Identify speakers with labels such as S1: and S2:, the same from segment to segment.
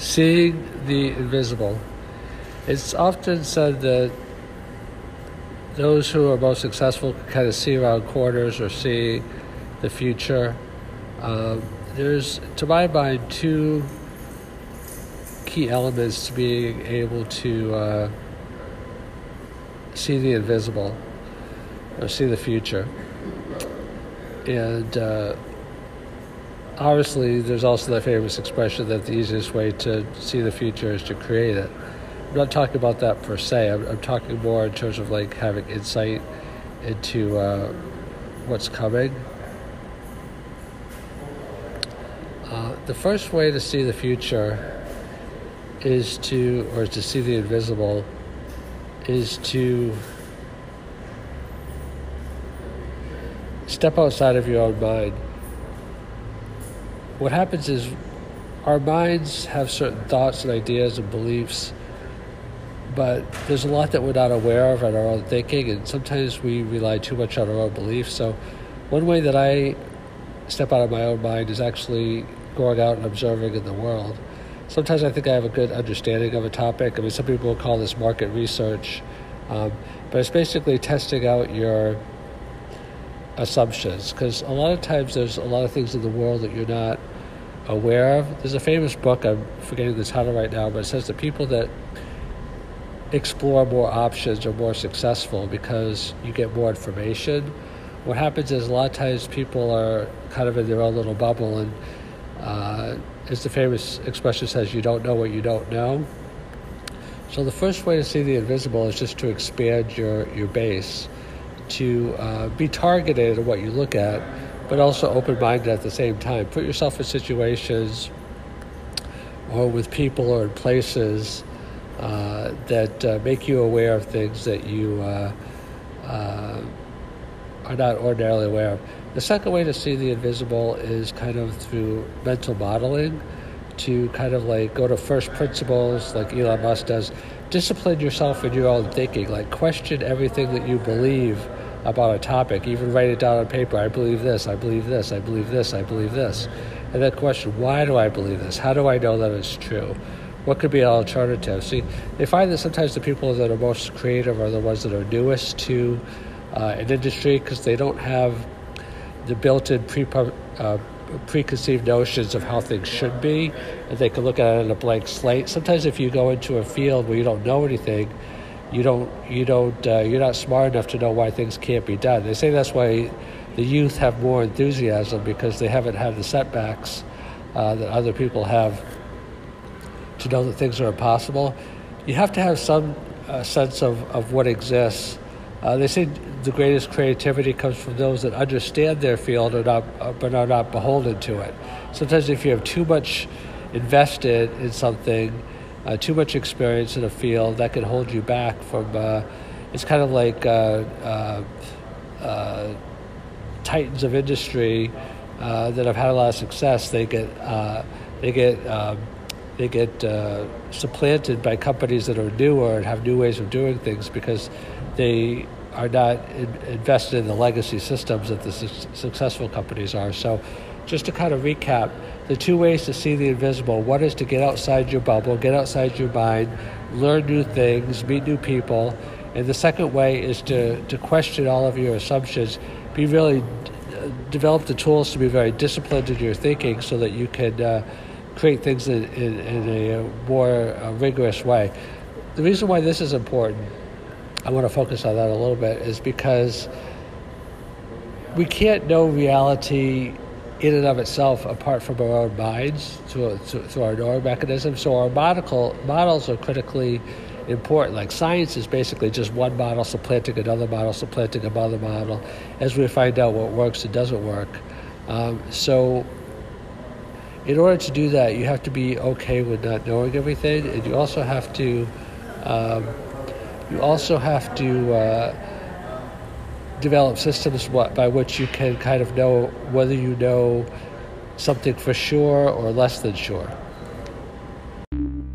S1: Seeing the invisible. It's often said that those who are most successful can kind of see around corners or see the future. There's, to my mind, two key elements to being able to see the invisible or see the future. And obviously, there's also that famous expression that the easiest way to see the future is to create it. I'm not talking about that per se. I'm talking more in terms of like having insight into what's coming. The first way to see the future is to see the invisible, is to step outside of your own mind. What happens is our minds have certain thoughts and ideas and beliefs, but there's a lot that we're not aware of in our own thinking, and sometimes we rely too much on our own beliefs. So one way that I step out of my own mind is actually going out and observing in the world. Sometimes I think I have a good understanding of a topic. I mean, some people will call this market research, but it's basically testing out your assumptions, because a lot of times there's a lot of things in the world that you're not aware of. There's a famous book, I'm forgetting the title right now, but it says that people that explore more options are more successful because you get more information. What happens is a lot of times people are kind of in their own little bubble, and as the famous expression says, you don't know what you don't know. So the first way to see the invisible is just to expand your base, to be targeted at what you look at, but also open-minded at the same time. Put yourself in situations or with people or in places that make you aware of things that you are not ordinarily aware of. The second way to see the invisible is kind of through mental modeling, to kind of like go to first principles like Elon Musk does. Discipline yourself in your own thinking, like question everything that you believe about a topic, even write it down on paper. I believe this, I believe this, I believe this, I believe this. And then question, why do I believe this? How do I know that it's true? What could be an alternative? See, they find that sometimes the people that are most creative are the ones that are newest to an industry, because they don't have the built-in preconceived notions of how things should be, and they can look at it on a blank slate. Sometimes if you go into a field where you don't know anything, you're not smart enough to know why things can't be done. They say that's why the youth have more enthusiasm, because they haven't had the setbacks that other people have to know that things are impossible. You have to have some sense of what exists. They say the greatest creativity comes from those that understand their field but are not beholden to it. Sometimes if you have too much invested in something, too much experience in a field, that can hold you back from, it's kind of like titans of industry that have had a lot of success. They get supplanted by companies that are newer and have new ways of doing things, because they are not invested in the legacy systems that the successful companies are. So just to kind of recap, the two ways to see the invisible: one is to get outside your bubble, get outside your mind, learn new things, meet new people. And the second way is to question all of your assumptions, develop the tools to be very disciplined in your thinking so that you can create things in a more rigorous way. The reason why this is important, I want to focus on that a little bit, is because we can't know reality in and of itself apart from our own minds through our neural mechanisms. So our models are critically important. Like science is basically just one model supplanting another model, supplanting another model, as we find out what works and doesn't work. So in order to do that, you have to be okay with not knowing everything, and you also have to develop systems by which you can kind of know whether you know something for sure or less than sure.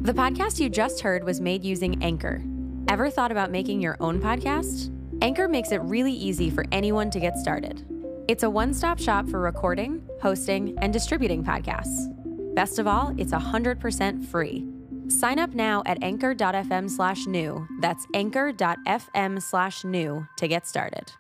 S2: The podcast you just heard was made using Anchor. Ever thought about making your own podcast? Anchor makes it really easy for anyone to get started. It's a one-stop shop for recording, hosting, and distributing podcasts. Best of all, it's 100% free. Sign up now at anchor.fm/new. That's anchor.fm/new to get started.